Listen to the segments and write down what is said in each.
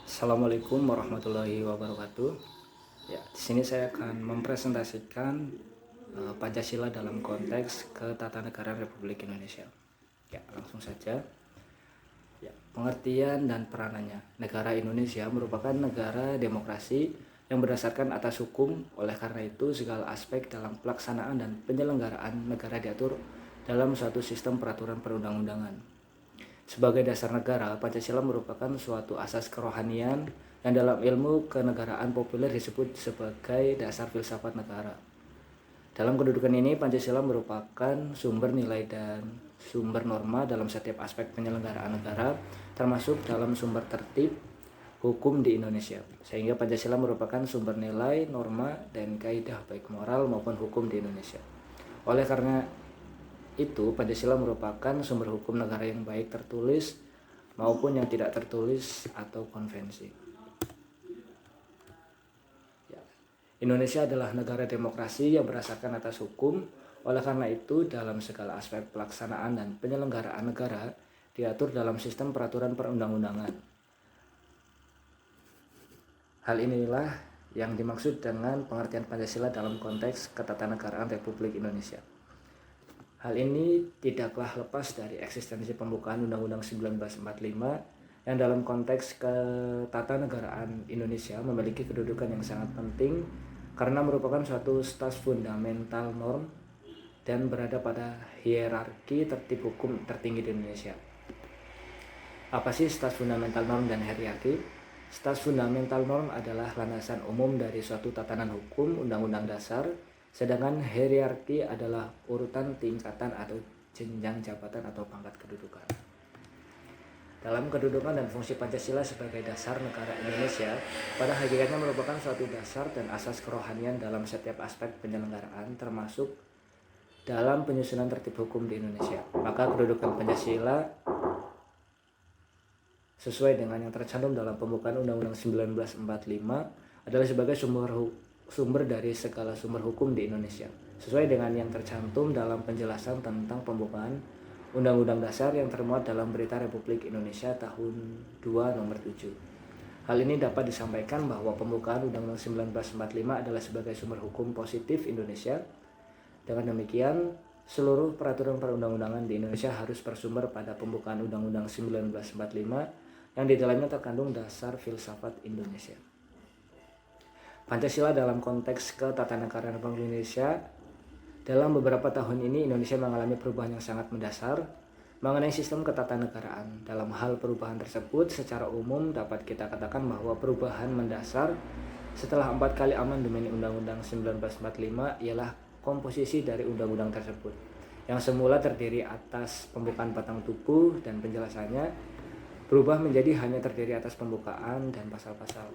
Assalamualaikum warahmatullahi wabarakatuh. Ya, di sini saya akan mempresentasikan Pancasila dalam konteks ketatanegaraan Republik Indonesia. Ya, langsung saja. Ya, pengertian dan peranannya. Negara Indonesia merupakan negara demokrasi yang berdasarkan atas hukum. Oleh karena itu, segala aspek dalam pelaksanaan dan penyelenggaraan negara diatur dalam suatu sistem peraturan perundang-undangan. Sebagai dasar negara, Pancasila merupakan suatu asas kerohanian yang dalam ilmu kenegaraan populer disebut sebagai dasar filsafat negara. Dalam kedudukan ini, Pancasila merupakan sumber nilai dan sumber norma dalam setiap aspek penyelenggaraan negara, termasuk dalam sumber tertib hukum di Indonesia. Sehingga Pancasila merupakan sumber nilai, norma, dan kaidah baik moral maupun hukum di Indonesia. Oleh karena itu, Pancasila merupakan sumber hukum negara yang baik tertulis maupun yang tidak tertulis atau konvensi. Ya. Indonesia adalah negara demokrasi yang berdasarkan atas hukum. Oleh karena itu, dalam segala aspek pelaksanaan dan penyelenggaraan negara diatur dalam sistem peraturan perundang-undangan. Hal inilah yang dimaksud dengan pengertian Pancasila dalam konteks ketatanegaraan Republik Indonesia. Hal ini tidaklah lepas dari eksistensi pembukaan Undang-Undang 1945 yang dalam konteks ketatanegaraan Indonesia memiliki kedudukan yang sangat penting karena merupakan suatu stas fundamental norm dan berada pada hierarki tertib hukum tertinggi di Indonesia. Apa sih stas fundamental norm dan hierarki? Stas fundamental norm adalah landasan umum dari suatu tatanan hukum undang-undang dasar, sedangkan hierarki adalah urutan tingkatan atau jenjang jabatan atau pangkat kedudukan. Dalam kedudukan dan fungsi Pancasila sebagai dasar negara Indonesia, pada hakikatnya merupakan suatu dasar dan asas kerohanian dalam setiap aspek penyelenggaraan, termasuk dalam penyusunan tertib hukum di Indonesia. Maka kedudukan Pancasila sesuai dengan yang tercantum dalam pembukaan Undang-Undang 1945 adalah sebagai sumber dari segala sumber hukum di Indonesia, sesuai dengan yang tercantum dalam penjelasan tentang pembukaan Undang-Undang Dasar yang termuat dalam Berita Republik Indonesia tahun 2 nomor 7. Hal ini dapat disampaikan bahwa pembukaan Undang-Undang 1945 adalah sebagai sumber hukum positif Indonesia. Dengan demikian, seluruh peraturan perundang-undangan di Indonesia harus bersumber pada pembukaan Undang-Undang 1945 yang di dalamnya terkandung dasar filsafat Indonesia. Pancasila dalam konteks ketatanegaraan Republik Indonesia. Dalam beberapa tahun ini Indonesia mengalami perubahan yang sangat mendasar mengenai sistem ketatanegaraan. Dalam hal perubahan tersebut, secara umum dapat kita katakan bahwa perubahan mendasar setelah 4 kali amandemen Undang-Undang 1945 ialah komposisi dari undang-undang tersebut, yang semula terdiri atas pembukaan batang tubuh dan penjelasannya berubah menjadi hanya terdiri atas pembukaan dan pasal-pasal.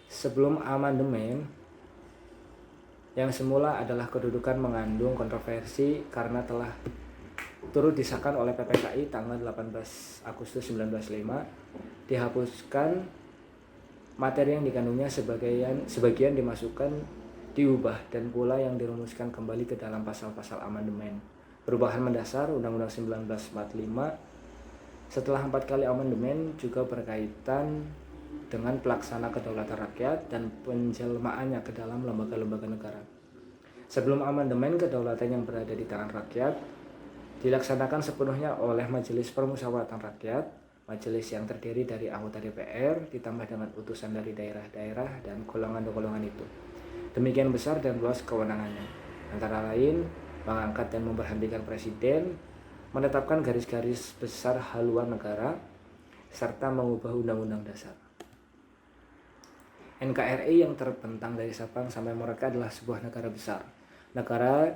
Sebelum amandemen, yang semula adalah kedudukan mengandung kontroversi karena telah turut disahkan oleh PPKI tanggal 18 Agustus 1945, dihapuskan materi yang dikandungnya, sebagian dimasukkan, diubah, dan pula yang dirumuskan kembali ke dalam pasal-pasal amandemen. Perubahan mendasar Undang-Undang 1945 setelah 4 kali amandemen juga berkaitan dengan pelaksana kedaulatan rakyat dan penjelmaannya ke dalam lembaga-lembaga negara. Sebelum amandemen, kedaulatan yang berada di tangan rakyat dilaksanakan sepenuhnya oleh Majelis Permusyawaratan Rakyat, majelis yang terdiri dari anggota DPR ditambah dengan utusan dari daerah-daerah dan golongan-golongan itu. Demikian besar dan luas kewenangannya, antara lain mengangkat dan memberhentikan presiden, menetapkan garis-garis besar haluan negara, serta mengubah undang-undang dasar. NKRI yang terbentang dari Sabang sampai Merauke adalah sebuah negara besar. Negara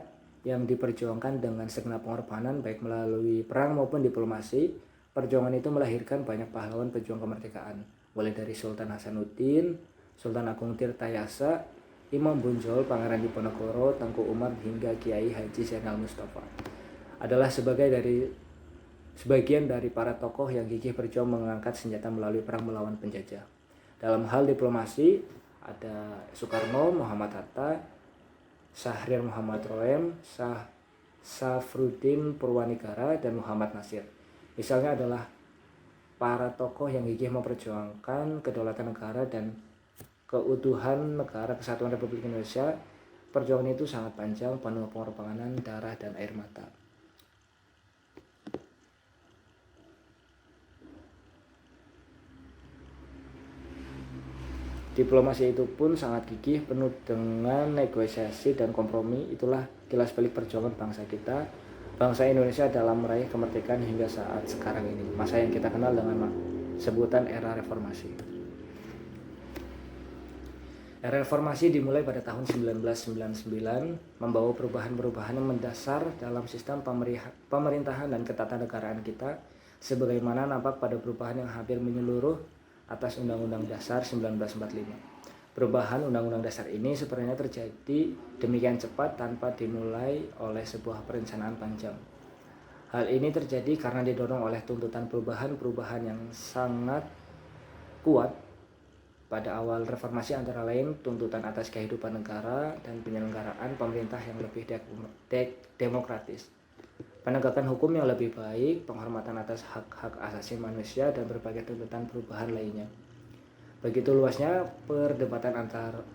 yang diperjuangkan dengan segenap pengorbanan baik melalui perang maupun diplomasi. Perjuangan itu melahirkan banyak pahlawan pejuang kemerdekaan, mulai dari Sultan Hasanuddin, Sultan Agung Tirtayasa, Imam Bonjol, Pangeran Diponegoro, Tengku Umar, hingga Kiai Haji Zainal Mustafa. Adalah sebagian dari para tokoh yang gigih berjuang mengangkat senjata melalui perang melawan penjajah. Dalam hal diplomasi ada Soekarno, Muhammad Hatta, Syahrir Muhammad Roem, Safruddin Purwanegara, dan Muhammad Nasir. Misalnya adalah para tokoh yang gigih memperjuangkan kedaulatan negara dan keutuhan negara kesatuan Republik Indonesia. Perjuangan itu sangat panjang, penuh pengorbanan darah dan air mata. Diplomasi itu pun sangat gigih, penuh dengan negosiasi dan kompromi. Itulah kilas balik perjuangan bangsa kita, bangsa Indonesia dalam meraih kemerdekaan hingga saat sekarang ini, masa yang kita kenal dengan sebutan era reformasi. Era reformasi dimulai pada tahun 1999, membawa perubahan-perubahan yang mendasar dalam sistem pemerintahan dan ketatanegaraan kita, sebagaimana nampak pada perubahan yang hampir menyeluruh atas Undang-Undang Dasar 1945. Perubahan Undang-Undang Dasar ini sebenarnya terjadi demikian cepat tanpa dimulai oleh sebuah perencanaan panjang. Hal ini terjadi karena didorong oleh tuntutan perubahan-perubahan yang sangat kuat pada awal reformasi, antara lain tuntutan atas kehidupan negara dan penyelenggaraan pemerintah yang lebih demokratis, penegakan hukum yang lebih baik, penghormatan atas hak-hak asasi manusia, dan berbagai tuntutan perubahan lainnya. Begitu luasnya perdebatan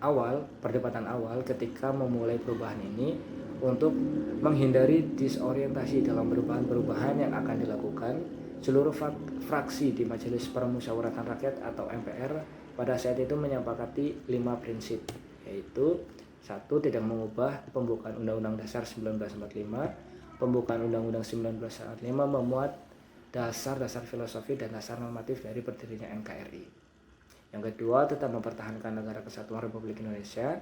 awal ketika memulai perubahan ini untuk menghindari disorientasi dalam perubahan-perubahan yang akan dilakukan. Seluruh fraksi di Majelis Permusyawaratan Rakyat atau MPR pada saat itu menyepakati 5 prinsip, yaitu 1. Tidak mengubah pembukaan Undang-Undang Dasar 1945. Pembukaan Undang-Undang 1945 memuat dasar-dasar filosofi dan dasar normatif dari berdirinya NKRI. Yang kedua, tetap mempertahankan negara kesatuan Republik Indonesia.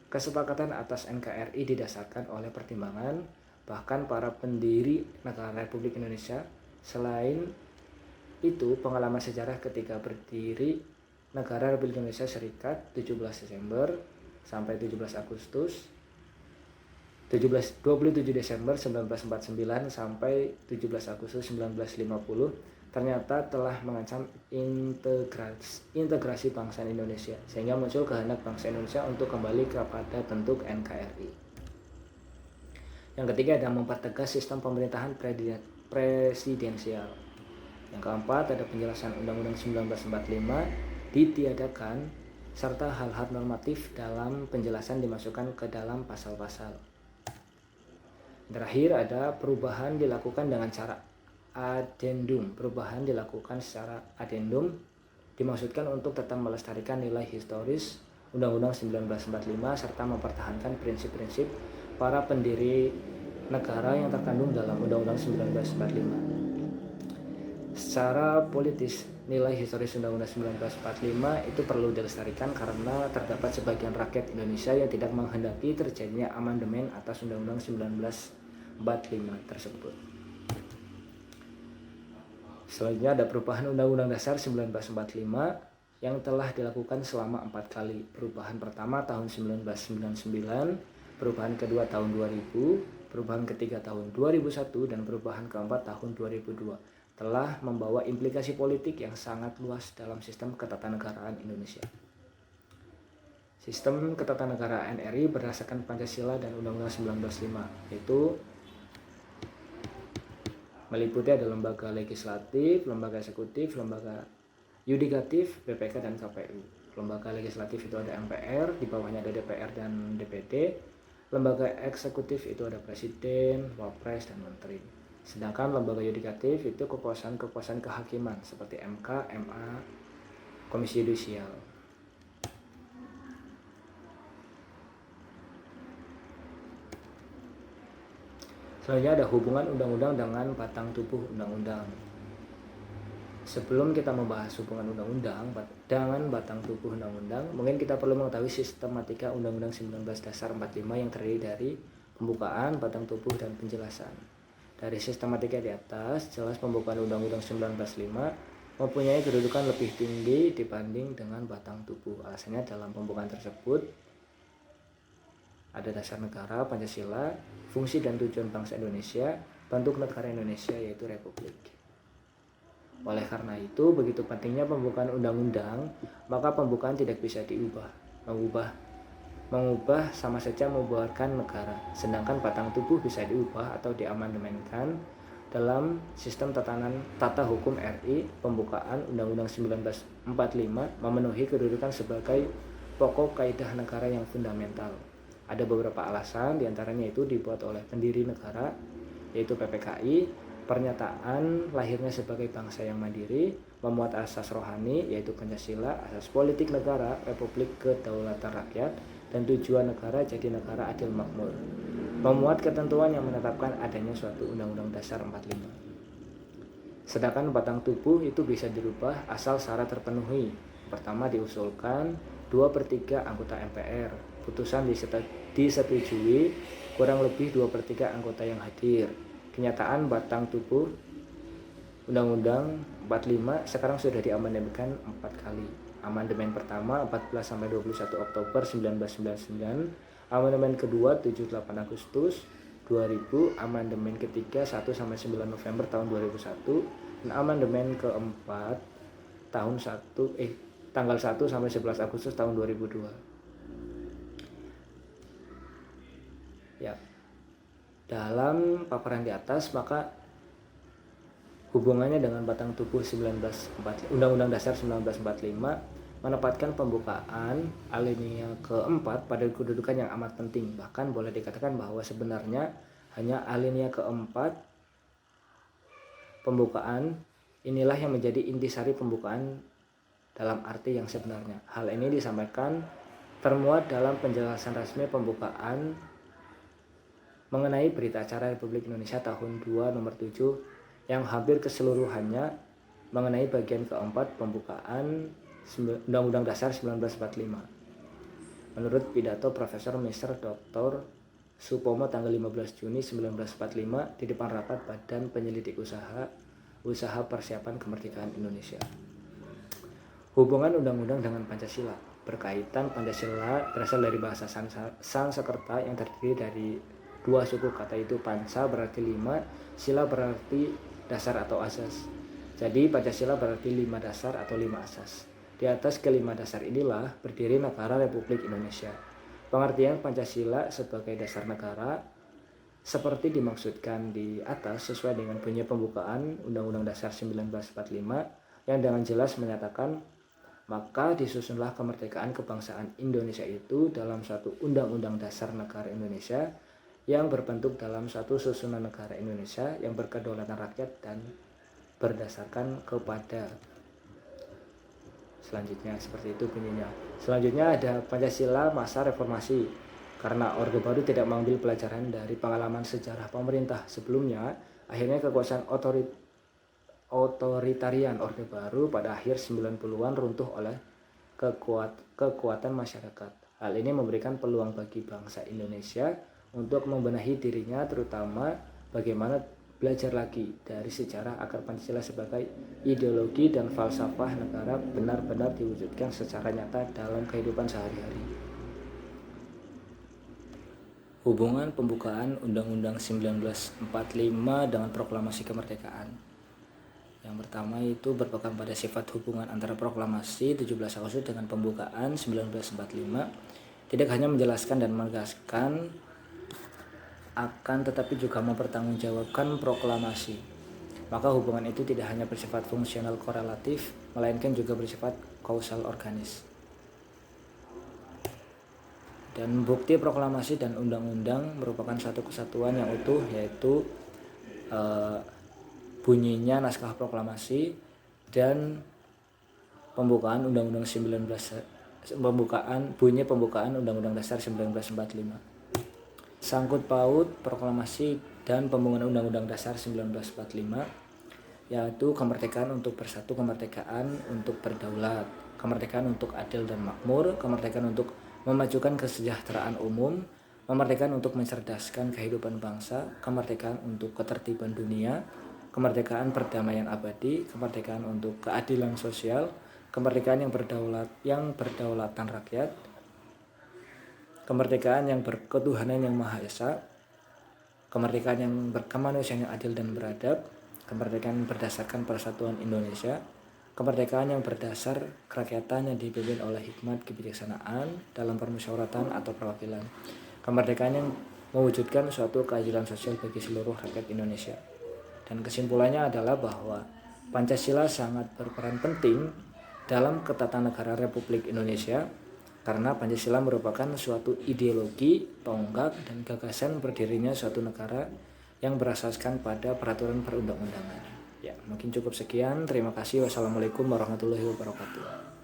Kesepakatan atas NKRI didasarkan oleh pertimbangan bahkan para pendiri negara Republik Indonesia. Selain itu, pengalaman sejarah ketika berdiri negara Republik Indonesia Serikat 17 Desember sampai 27 Desember 1949 sampai 17 Agustus 1950 ternyata telah mengancam integrasi bangsa Indonesia, sehingga muncul kehendak bangsa Indonesia untuk kembali kepada bentuk NKRI. Yang ketiga ada mempertegas sistem pemerintahan presidensial. Yang keempat ada penjelasan Undang-Undang 1945 ditiadakan, serta hal-hal normatif dalam penjelasan dimasukkan ke dalam pasal-pasal. Terakhir ada perubahan dilakukan dengan cara adendum. Perubahan dilakukan secara adendum dimaksudkan untuk tetap melestarikan nilai historis Undang-Undang 1945 serta mempertahankan prinsip-prinsip para pendiri negara yang terkandung dalam Undang-Undang 1945. Secara politis, nilai historis Undang-Undang 1945 itu perlu dilestarikan karena terdapat sebagian rakyat Indonesia yang tidak menghendaki terjadinya amandemen atas Undang-Undang 1945 tersebut. Selanjutnya ada perubahan Undang-Undang Dasar 1945 yang telah dilakukan selama 4 kali. Perubahan pertama tahun 1999, perubahan kedua tahun 2000, perubahan ketiga tahun 2001, dan perubahan keempat tahun 2002 telah membawa implikasi politik yang sangat luas dalam sistem ketatanegaraan Indonesia. Sistem ketatanegaraan RI berdasarkan Pancasila dan Undang-Undang 1945, yaitu meliputi ada lembaga legislatif, lembaga eksekutif, lembaga yudikatif, BPK, dan KPU. Lembaga legislatif itu ada MPR, di bawahnya ada DPR dan DPD. Lembaga eksekutif itu ada Presiden, Wapres, dan Menteri. Sedangkan lembaga yudikatif itu kekuasaan kehakiman seperti MK, MA, Komisi Yudisial. Selanjutnya ada hubungan undang-undang dengan batang tubuh undang-undang. Sebelum kita membahas hubungan undang-undang dengan batang tubuh undang-undang, mungkin kita perlu mengetahui sistematika Undang-Undang 19 Dasar 45 yang terdiri dari pembukaan, batang tubuh, dan penjelasan. Dari sistematika di atas, jelas pembukaan Undang-Undang 1945 mempunyai kedudukan lebih tinggi dibanding dengan batang tubuh. Alasannya dalam pembukaan tersebut ada dasar negara, Pancasila, fungsi dan tujuan bangsa Indonesia, bentuk negara Indonesia yaitu Republik. Oleh karena itu, begitu pentingnya pembukaan undang-undang, maka pembukaan tidak bisa diubah. Mengubah sama saja membubarkan negara, sedangkan batang tubuh bisa diubah atau diamandemenkan dalam sistem tata hukum RI. Pembukaan Undang-Undang 1945 memenuhi kedudukan sebagai pokok kaidah negara yang fundamental. Ada beberapa alasan, diantaranya itu dibuat oleh pendiri negara, yaitu PPKI, pernyataan lahirnya sebagai bangsa yang mandiri, memuat asas rohani, yaitu Pancasila, asas politik negara, Republik Kedaulatan Rakyat, dan tujuan negara jadi negara adil makmur. Memuat ketentuan yang menetapkan adanya suatu Undang-Undang Dasar 45. Sedangkan batang tubuh itu bisa dirubah asal syarat terpenuhi. Pertama, diusulkan 2/3 anggota MPR. Putusan disetujui kurang lebih 2/3 anggota yang hadir. Kenyataan batang tubuh Undang-Undang 45 sekarang sudah diamandemenkan 4 kali. Amandemen pertama 14-21 Oktober 1999, amandemen kedua 78 Agustus 2000, amandemen ketiga 1-9 November tahun 2001, dan amandemen keempat tanggal 1-11 Agustus tahun 2002. Ya. Dalam paparan di atas, maka hubungannya dengan batang tubuh Undang-Undang Dasar 1945 menempatkan pembukaan alinea keempat pada kedudukan yang amat penting. Bahkan boleh dikatakan bahwa sebenarnya hanya alinea keempat pembukaan inilah yang menjadi intisari pembukaan dalam arti yang sebenarnya. Hal ini disampaikan termuat dalam penjelasan resmi pembukaan mengenai Berita Acara Republik Indonesia tahun 2 nomor 7 yang hampir keseluruhannya mengenai bagian keempat pembukaan Undang-Undang Dasar 1945. Menurut pidato Profesor Mr. Dr. Supomo tanggal 15 Juni 1945 di depan rapat Badan Penyelidik Usaha Persiapan Kemerdekaan Indonesia. Hubungan undang-undang dengan Pancasila. Berkaitan, Pancasila berasal dari bahasa Sanskerta yang terdiri dari dua suku kata, itu Panca berarti 5, sila berarti dasar atau asas. Jadi Pancasila berarti 5 dasar atau 5 asas. Di atas kelima dasar inilah berdiri negara Republik Indonesia. Pengertian Pancasila sebagai dasar negara seperti dimaksudkan di atas sesuai dengan bunyi pembukaan Undang-Undang Dasar 1945 yang dengan jelas menyatakan, maka disusunlah kemerdekaan kebangsaan Indonesia itu dalam suatu Undang-Undang Dasar Negara Indonesia yang berbentuk dalam suatu susunan negara Indonesia yang berkedaulatan rakyat dan berdasarkan kepada. Selanjutnya seperti itu bunyinya. Selanjutnya ada Pancasila masa reformasi. Karena Orde Baru tidak mengambil pelajaran dari pengalaman sejarah pemerintah sebelumnya, akhirnya kekuasaan otoritarian Orde Baru pada akhir 90-an runtuh oleh kekuatan masyarakat. Hal ini memberikan peluang bagi bangsa Indonesia untuk membenahi dirinya, terutama bagaimana belajar lagi dari sejarah agar Pancasila sebagai ideologi dan falsafah negara benar-benar diwujudkan secara nyata dalam kehidupan sehari-hari. Hubungan pembukaan Undang-Undang 1945 dengan proklamasi kemerdekaan. Yang pertama itu berpegang pada sifat hubungan antara proklamasi 17 Agustus dengan pembukaan 1945, tidak hanya menjelaskan dan menegaskan akan tetapi juga mempertanggungjawabkan proklamasi. Maka hubungan itu tidak hanya bersifat fungsional korelatif, melainkan juga bersifat kausal organis. Dan bukti proklamasi dan undang-undang merupakan satu kesatuan yang utuh, yaitu bunyinya naskah proklamasi dan pembukaan Undang-Undang 19 pembukaan Undang-Undang Dasar 1945. Sangkut paut proklamasi dan pembangunan Undang-Undang Dasar 1945, yaitu kemerdekaan untuk bersatu, kemerdekaan untuk berdaulat, kemerdekaan untuk adil dan makmur, kemerdekaan untuk memajukan kesejahteraan umum, kemerdekaan untuk mencerdaskan kehidupan bangsa, kemerdekaan untuk ketertiban dunia, kemerdekaan perdamaian abadi, kemerdekaan untuk keadilan sosial, kemerdekaan yang berdaulatan rakyat, kemerdekaan yang berketuhanan yang Maha Esa, kemerdekaan yang berkemanusiaan yang adil dan beradab, kemerdekaan berdasarkan persatuan Indonesia, kemerdekaan yang berdasar kerakyatan yang dipimpin oleh hikmat kebijaksanaan dalam permusyawaratan atau perwakilan, kemerdekaan yang mewujudkan suatu keadilan sosial bagi seluruh rakyat Indonesia, Dan kesimpulannya adalah bahwa Pancasila sangat berperan penting dalam ketatanegaraan Republik Indonesia karena Pancasila merupakan suatu ideologi, tonggak, dan gagasan berdirinya suatu negara yang berasaskan pada peraturan perundang-undangan. Ya, mungkin cukup sekian. Terima kasih. Wassalamualaikum warahmatullahi wabarakatuh.